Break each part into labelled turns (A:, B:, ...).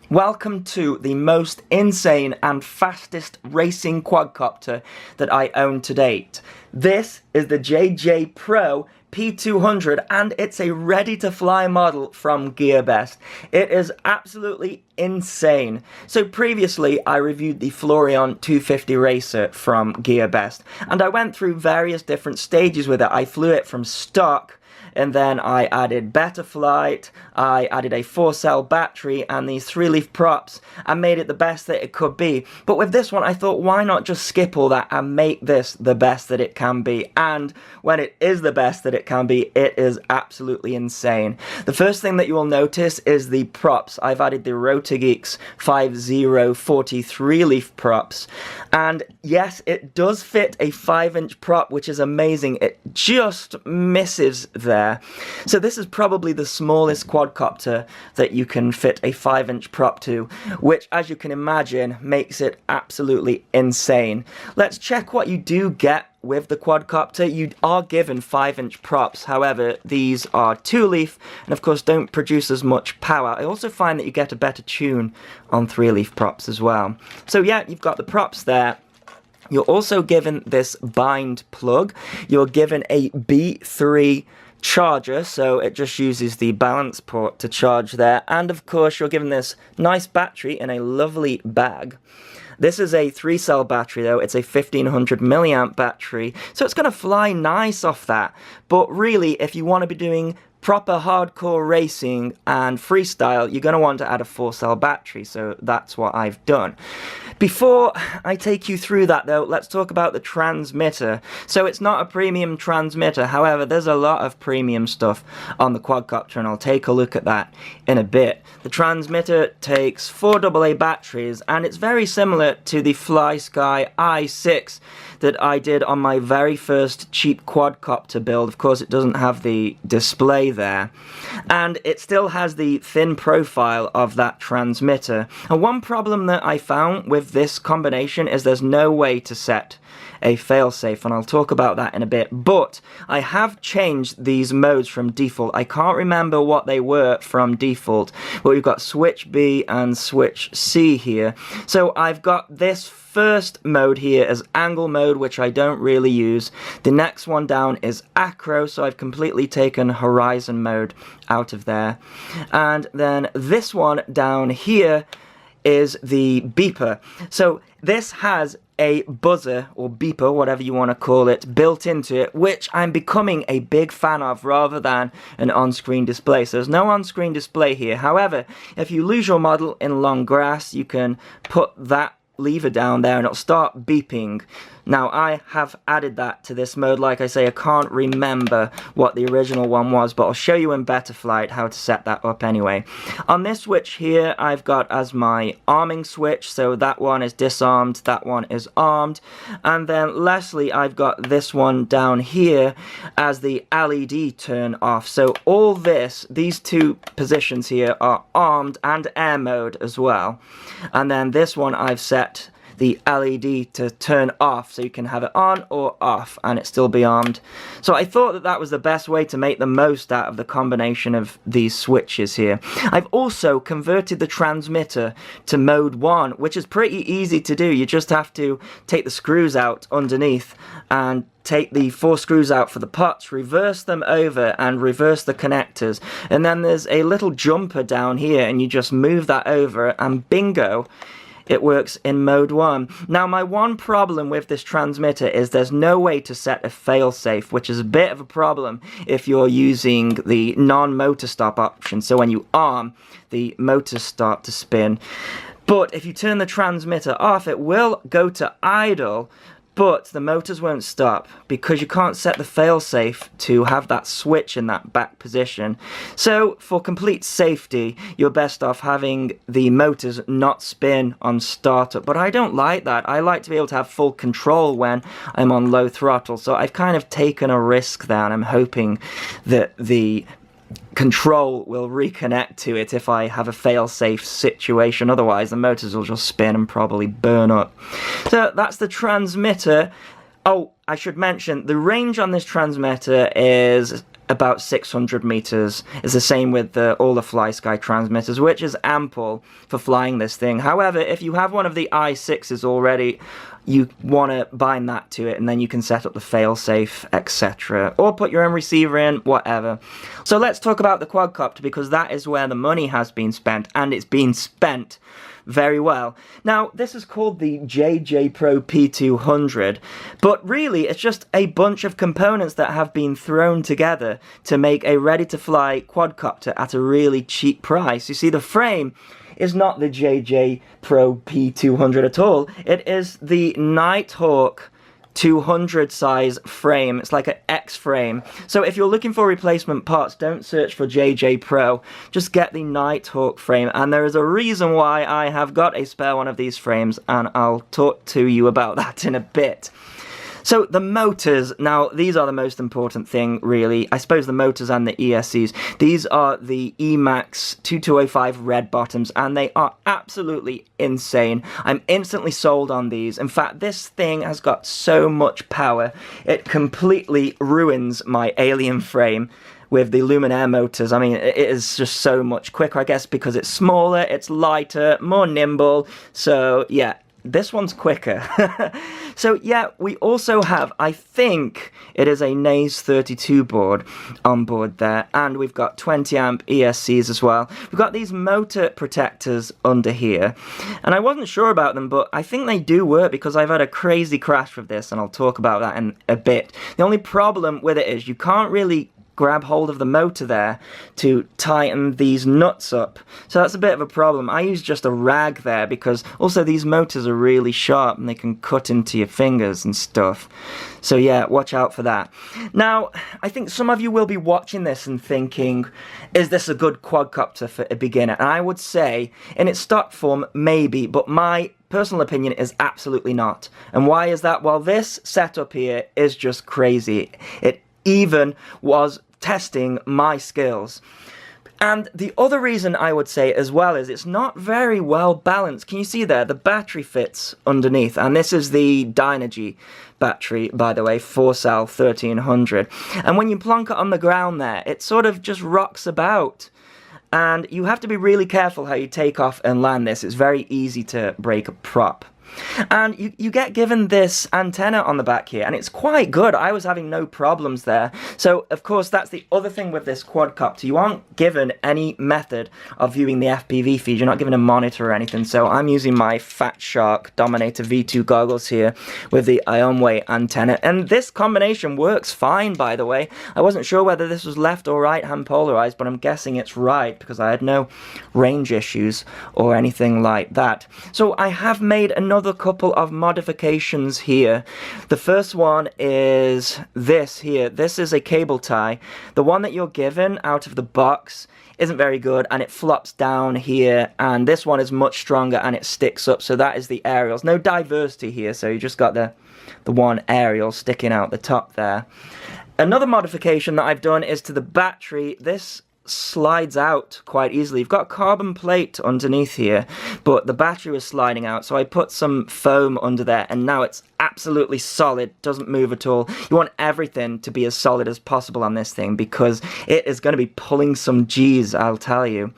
A: Welcome to the most insane and fastest racing quadcopter that I own to date. This is the JJPRO P200 and it's a ready-to-fly model from GearBest. It is absolutely insane. So previously I reviewed the Florian 250 Racer from GearBest and I went through various different stages with it. I flew it from stock, and then I added better flight, I added a 4-cell battery and these 3-leaf props and made it the best that it could be. But with this one I thought, why not just skip all that and make this the best that it can be? And when it is the best that it can be, it is absolutely insane. The first thing that you will notice is the props. I've added the Rotogeeks 5043 leaf props, and yes, it does fit a 5-inch prop, which is amazing. It just misses there. So this is probably the smallest quadcopter that you can fit a 5-inch prop to, which, as you can imagine, makes it absolutely insane. Let's check what you do get with the quadcopter. You are given 5-inch props, however these are 2-leaf and of course don't produce as much power. I also find that you get a better tune on 3-leaf props as well. So yeah, you've got the props there. You're also given this bind plug. You're given a B3 charger, so it just uses the balance port to charge there, and of course you're given this nice battery in a lovely bag. This is a 3-cell battery though. It's a 1500 milliamp battery, so it's going to fly nice off that. But really, if you want to be doing proper hardcore racing and freestyle, you're going to want to add a 4-cell battery, so that's what I've done. Before I take you through that though, let's talk about the transmitter. So it's not a premium transmitter, however there's a lot of premium stuff on the quadcopter and I'll take a look at that in a bit. The transmitter takes 4 AA batteries and it's very similar to the FlySky i6 that I did on my very first cheap quadcopter build. Of course it doesn't have the display there, and it still has the thin profile of that transmitter. And one problem that I found with this combination is there's no way to set a failsafe, and I'll talk about that in a bit. But I have changed these modes from default. I can't remember what they were from default, but we've got switch B and switch C here. So I've got this first mode here as angle mode, which I don't really use. The next one down is acro, so I've completely taken horizon mode out of there. And then this one down here is the beeper. So this has a buzzer or beeper, whatever you want to call it, built into it, which I'm becoming a big fan of rather than an on-screen display. So there's no on-screen display here. However, if you lose your model in long grass, you can put that lever down there and it'll start beeping. Now I have added that to this mode. Like I say, I can't remember what the original one was, but I'll show you in better flight how to set that up anyway. On this switch here I've got as my arming switch, so that one is disarmed, that one is armed, and then lastly I've got this one down here as the LED turn off. So all this, these two positions here are armed and air mode as well, and then this one I've set the LED to turn off, so you can have it on or off and it still be armed. So I thought that that was the best way to make the most out of the combination of these switches here. I've also converted the transmitter to mode 1, which is pretty easy to do. You just have to take the screws out underneath and take the 4 screws out for the pots, reverse them over and reverse the connectors, and then there's a little jumper down here and you just move that over and bingo, it works in mode 1. Now my one problem with this transmitter is there's no way to set a failsafe, which is a bit of a problem if you're using the non-motor stop option. So when you arm, the motors start to spin. But if you turn the transmitter off, it will go to idle, but the motors won't stop because you can't set the failsafe to have that switch in that back position. So for complete safety, you're best off having the motors not spin on startup. But I don't like that. I like to be able to have full control when I'm on low throttle. So I've kind of taken a risk there, and I'm hoping that the control will reconnect to it if I have a fail-safe situation. Otherwise the motors will just spin and probably burn up. So that's the transmitter. Oh, I should mention the range on this transmitter is about 600 meters. It's the same with all the FlySky transmitters, which is ample for flying this thing. However, if you have one of the i6s already, you want to bind that to it, and then you can set up the failsafe, etc. Or put your own receiver in, whatever. So let's talk about the quadcopter, because that is where the money has been spent, and it's been spent very well. Now, this is called the JJPRO P200, but really it's just a bunch of components that have been thrown together to make a ready-to-fly quadcopter at a really cheap price. You see, the frame is not the JJPRO P200 at all. It is the Nighthawk 200 size frame. It's like an X frame. So if you're looking for replacement parts, don't search for JJPRO. Just get the Nighthawk frame. And there is a reason why I have got a spare one of these frames, and I'll talk to you about that in a bit. So the motors, now these are the most important thing really. I suppose the motors and the ESCs. These are the Emax 2205 red bottoms, and they are absolutely insane. I'm instantly sold on these. In fact, this thing has got so much power, it completely ruins my alien frame with the Luminaire motors. I mean, it is just so much quicker, I guess, because it's smaller, it's lighter, more nimble. So yeah, this one's quicker. So yeah, we also have, I think it is a NAS 32 board on board there, and we've got 20 amp ESCs as well. We've got these motor protectors under here, and I wasn't sure about them, but I think they do work because I've had a crazy crash with this, and I'll talk about that in a bit. The only problem with it is you can't really grab hold of the motor there to tighten these nuts up. So that's a bit of a problem. I use just a rag there because also these motors are really sharp and they can cut into your fingers and stuff. So yeah, watch out for that. Now, I think some of you will be watching this and thinking, is this a good quadcopter for a beginner? And I would say, in its stock form, maybe, but my personal opinion is absolutely not. And why is that? Well, this setup here is just crazy. It even was testing my skills. And the other reason I would say as well is it's not very well balanced. Can you see there? The battery fits underneath, and this is the Dinogy battery, by the way, 4-cell 1300. And when you plonk it on the ground there, it sort of just rocks about. And you have to be really careful how you take off and land this. It's very easy to break a prop. And you get given this antenna on the back here, and it's quite good. I was having no problems there. So, of course, that's the other thing with this quadcopter. You aren't given any method of viewing the FPV feed. You're not given a monitor or anything. So I'm using my Fat Shark Dominator V2 goggles here with the Ionway antenna. And this combination works fine, by the way. I wasn't sure whether this was left or right hand polarized, but I'm guessing it's right because I had no range issues or anything like that. So I have made another couple of modifications here. The first one is this here. This is a cable tie. The one that you're given out of the box isn't very good, and it flops down here, and this one is much stronger and it sticks up. So that is the aerials. No diversity here, so you just got the one aerial sticking out the top there. Another modification that I've done is to the battery. This slides out quite easily. You've got carbon plate underneath here, but the battery was sliding out, so I put some foam under there, and now it's absolutely solid, doesn't move at all. You want everything to be as solid as possible on this thing because it is going to be pulling some G's, I'll tell you.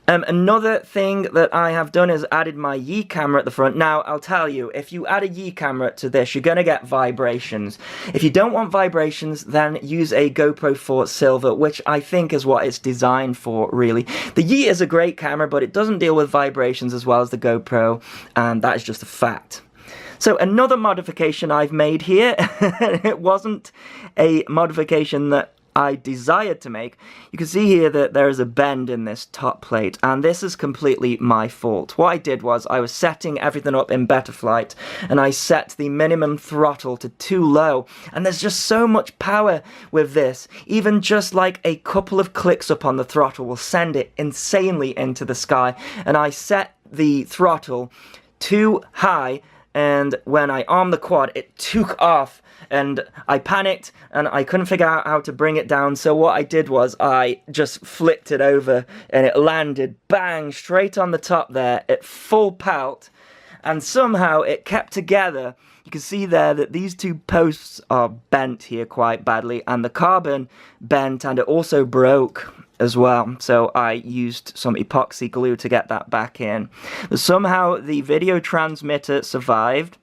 A: Another thing that I have done is added my Yi camera at the front. Now, I'll tell you, if you add a Yi camera to this, you're going to get vibrations. If you don't want vibrations, then use a GoPro 4 Silver, which I think is what it's designed for, really. The Yi is a great camera, but it doesn't deal with vibrations as well as the GoPro, and that is just a fact. So another modification I've made here, it wasn't a modification that I desired to make. You can see here that there is a bend in this top plate, and this is completely my fault. What I did was I was setting everything up in Betaflight, and I set the minimum throttle to too low, and there's just so much power with this. Even just like a couple of clicks up on the throttle will send it insanely into the sky, and I set the throttle too high, and when I armed the quad, it took off, and I panicked, and I couldn't figure out how to bring it down, so what I did was I just flipped it over, and it landed, bang, straight on the top there, at full pelt, and somehow it kept together. You can see there that these two posts are bent here quite badly, and the carbon bent, and it also broke as well, so I used some epoxy glue to get that back in. But somehow the video transmitter survived,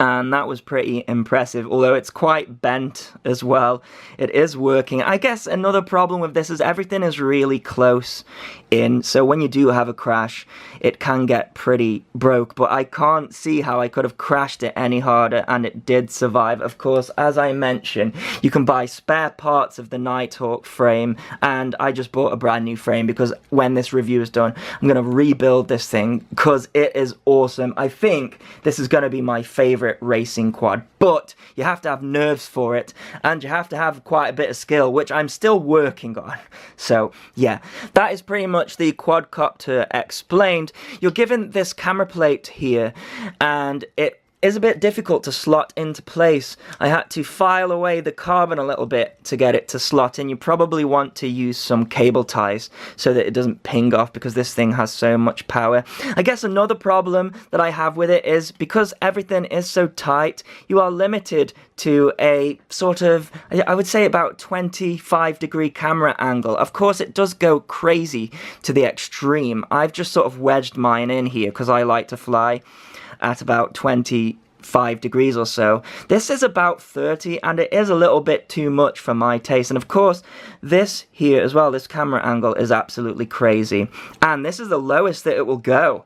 A: and that was pretty impressive, although it's quite bent as well. It is working. I guess another problem with this is everything is really close in, so when you do have a crash, it can get pretty broke, but I can't see how I could have crashed it any harder, and it did survive. Of course, as I mentioned, you can buy spare parts of the Nighthawk frame, and I just bought a brand new frame because when this review is done, I'm going to rebuild this thing because it is awesome. I think this is going to be my favorite racing quad, but you have to have nerves for it, and you have to have quite a bit of skill, which I'm still working on. So yeah, that is pretty much the quadcopter explained. You're given this camera plate here, and it is a bit difficult to slot into place. I had to file away the carbon a little bit to get it to slot in. You probably want to use some cable ties so that it doesn't ping off because this thing has so much power. I guess another problem that I have with it is because everything is so tight, you are limited to a sort of, I would say about 25-degree camera angle. Of course, it does go crazy to the extreme. I've just sort of wedged mine in here because I like to fly at about 25 degrees or so. This is about 30, and it is a little bit too much for my taste. And of course, this here as well, this camera angle is absolutely crazy. And this is the lowest that it will go.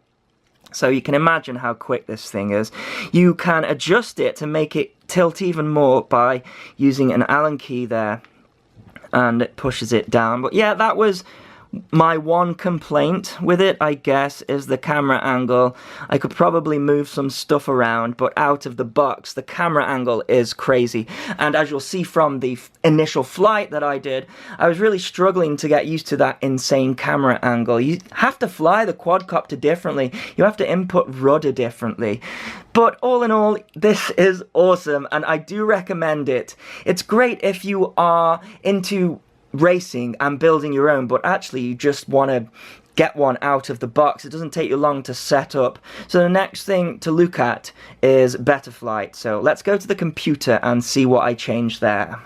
A: So you can imagine how quick this thing is. You can adjust it to make it tilt even more by using an Allen key there, and it pushes it down. But yeah, that was my one complaint with it, I guess, is the camera angle. I could probably move some stuff around, but out of the box, the camera angle is crazy. And as you'll see from the initial flight that I did, I was really struggling to get used to that insane camera angle. You have to fly the quadcopter differently. You have to input rudder differently. But all in all, this is awesome, and I do recommend it. It's great if you are into racing and building your own, but actually you just want to get one out of the box. It doesn't take you long to set up. So the next thing to look at is Betaflight. So let's go to the computer and see what I changed there.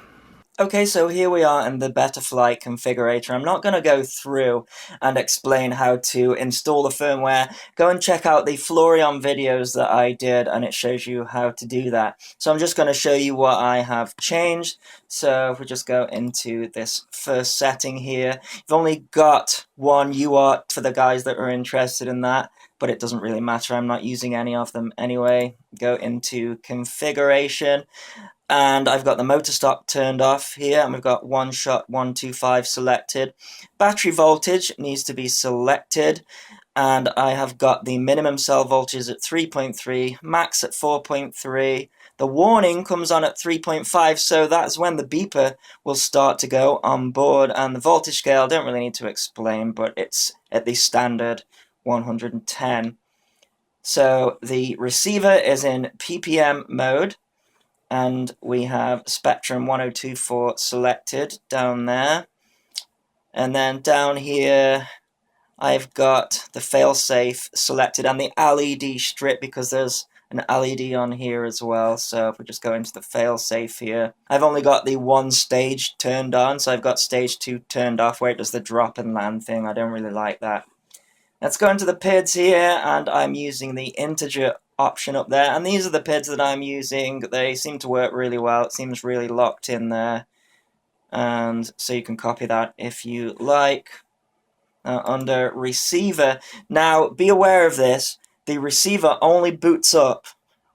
A: Okay, so here we are in the Betaflight configurator. I'm not going to go through and explain how to install the firmware. Go and check out the Florian videos that I did, and it shows you how to do that. So I'm just going to show you what I have changed. So if we just go into this first setting here, you've only got one UART for the guys that are interested in that, but it doesn't really matter. I'm not using any of them anyway. Go into configuration. And I've got the motor stop turned off here, and we've got 1-shot 125 selected. Battery voltage needs to be selected, and I have got the minimum cell voltage at 3.3, max at 4.3. The warning comes on at 3.5, so that's when the beeper will start to go on board. And the voltage scale, I don't really need to explain, but it's at the standard 110. So the receiver is in PPM mode, and we have Spectrum 1024 selected down there. And then down here, I've got the failsafe selected and the LED strip because there's an LED on here as well. So if we just go into the failsafe here, I've only got the one stage turned on, so I've got stage 2 turned off where it does the drop and land thing. I don't really like that. Let's go into the PIDs here, and I'm using the integer option up there, and these are the PIDs that I'm using. They seem to work really well. It seems really locked in there, and so you can copy that if you like. Under receiver, now be aware of this, the receiver only boots up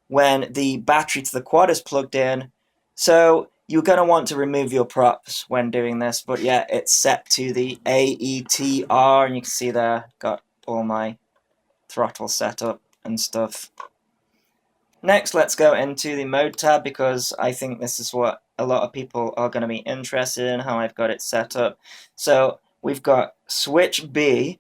A: when the battery to the quad is plugged in, so you're going to want to remove your props when doing this. But yeah, it's set to the AETR, and you can see there, got all my throttle set up and stuff. Next, let's go into the mode tab, because I think this is what a lot of people are going to be interested in, how I've got it set up. So we've got switch B,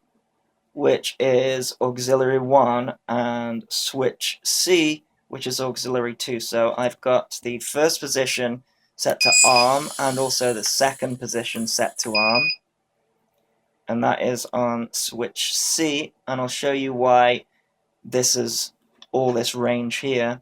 A: which is auxiliary 1, and switch C, which is auxiliary 2. So I've got the first position set to arm, and also the second position set to arm. And that is on switch C, and I'll show you why this is all this range here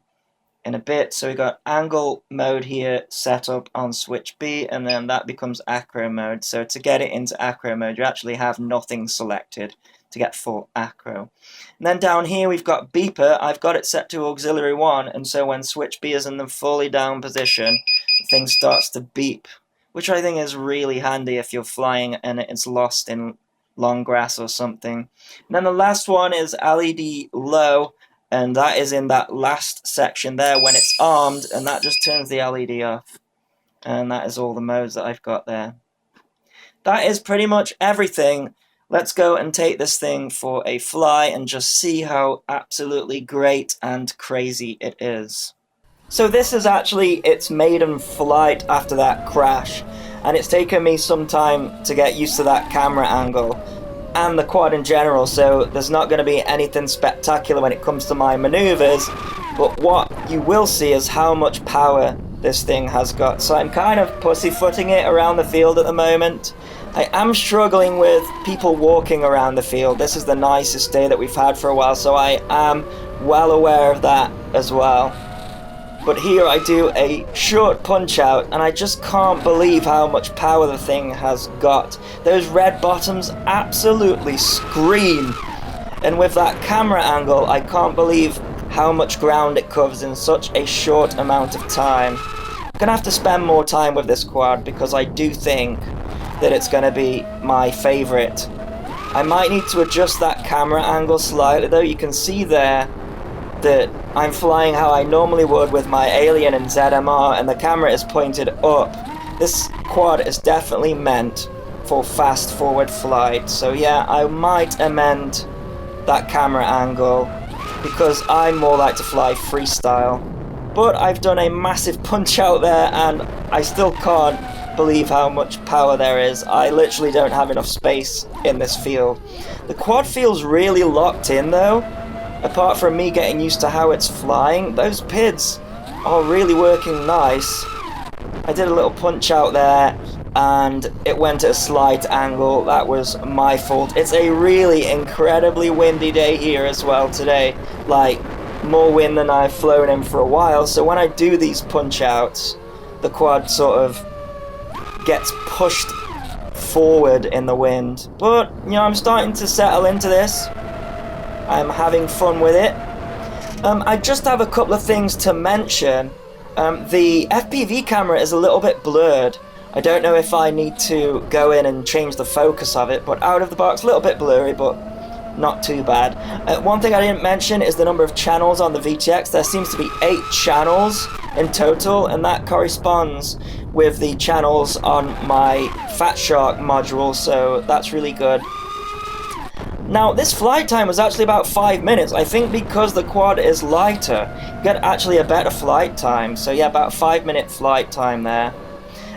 A: in a bit. So we got angle mode here set up on switch B, and then that becomes acro mode. So to get it into acro mode, you actually have nothing selected to get full acro. And then down here we've got beeper. I've got it set to auxiliary 1, and so when switch B is in the fully down position, the thing starts to beep, which I think is really handy if you're flying and it's lost in long grass or something. And then the last one is LED low, and that is in that last section there when it's armed, and that just turns the LED off. And that is all the modes that I've got there. That is pretty much everything. Let's go and take this thing for a fly and just see how absolutely great and crazy it is. So this is actually its maiden flight after that crash, and it's taken me some time to get used to that camera angle and the quad in general, so there's not going to be anything spectacular when it comes to my maneuvers, but what you will see is how much power this thing has got. So I'm kind of pussyfooting it around the field at the moment. I am struggling with people walking around the field. This is the nicest day that we've had for a while, so I am well aware of that as well. But here I do a short punch out, and I just can't believe how much power the thing has got. Those red bottoms absolutely scream. And with that camera angle, I can't believe how much ground it covers in such a short amount of time. I'm gonna have to spend more time with this quad because I do think that it's gonna be my favorite. I might need to adjust that camera angle slightly though. You can see there that I'm flying how I normally would with my Alien and ZMR, and the camera is pointed up. This quad is definitely meant for fast forward flight, so yeah, I might amend that camera angle because I more like to fly freestyle. But I've done a massive punch out there, and I still can't believe how much power there is. I literally don't have enough space in this field. The quad feels really locked in though. Apart from me getting used to how it's flying, those PIDs are really working nice. I did a little punch out there and it went at a slight angle. That was my fault. It's a really incredibly windy day here as well today. Like, more wind than I've flown in for a while. So when I do these punch outs, the quad sort of gets pushed forward in the wind. But, you know, I'm starting to settle into this. I'm having fun with it. I just have a couple of things to mention. The FPV camera is a little bit blurred. I don't know if I need to go in and change the focus of it, but out of the box, a little bit blurry, but not too bad. One thing I didn't mention is the number of channels on the VTX. There seems to be 8 channels in total, and that corresponds with the channels on my Fat Shark module, so that's really good. Now, this flight time was actually about 5 minutes. I think because the quad is lighter, you get actually a better flight time. So yeah, about 5-minute flight time there.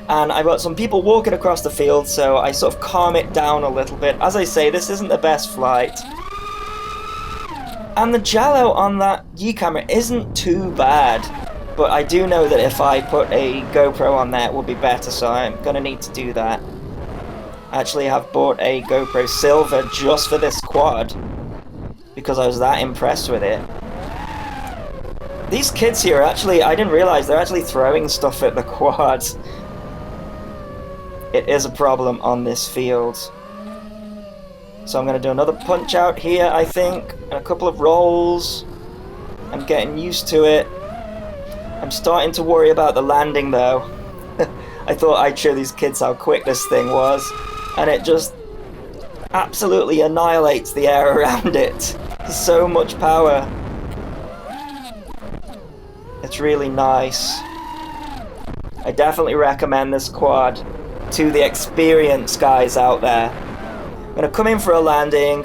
A: And I've got some people walking across the field, so I sort of calm it down a little bit. As I say, this isn't the best flight. And the Jallo on that Yi camera isn't too bad. But I do know that if I put a GoPro on there, it will be better, so I'm going to need to do that. Actually, I've bought a GoPro Silver just for this quad because I was that impressed with it. These kids here actually, I didn't realize they're actually throwing stuff at the quad. It is a problem on this field. So I'm going to do another punch out here, I think, and a couple of rolls. I'm getting used to it. I'm starting to worry about the landing though. I thought I'd show these kids how quick this thing was. And it just absolutely annihilates the air around it. There's so much power. It's really nice. I definitely recommend this quad to the experienced guys out there. I'm going to come in for a landing,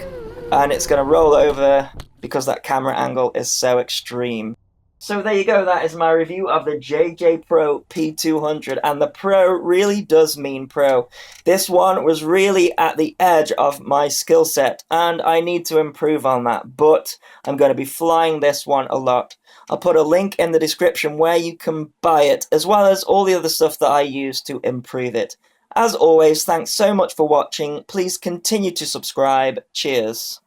A: and it's going to roll over because that camera angle is so extreme. So there you go, that is my review of the JJPRO P200, and the Pro really does mean Pro. This one was really at the edge of my skill set, and I need to improve on that, but I'm going to be flying this one a lot. I'll put a link in the description where you can buy it, as well as all the other stuff that I use to improve it. As always, thanks so much for watching. Please continue to subscribe. Cheers.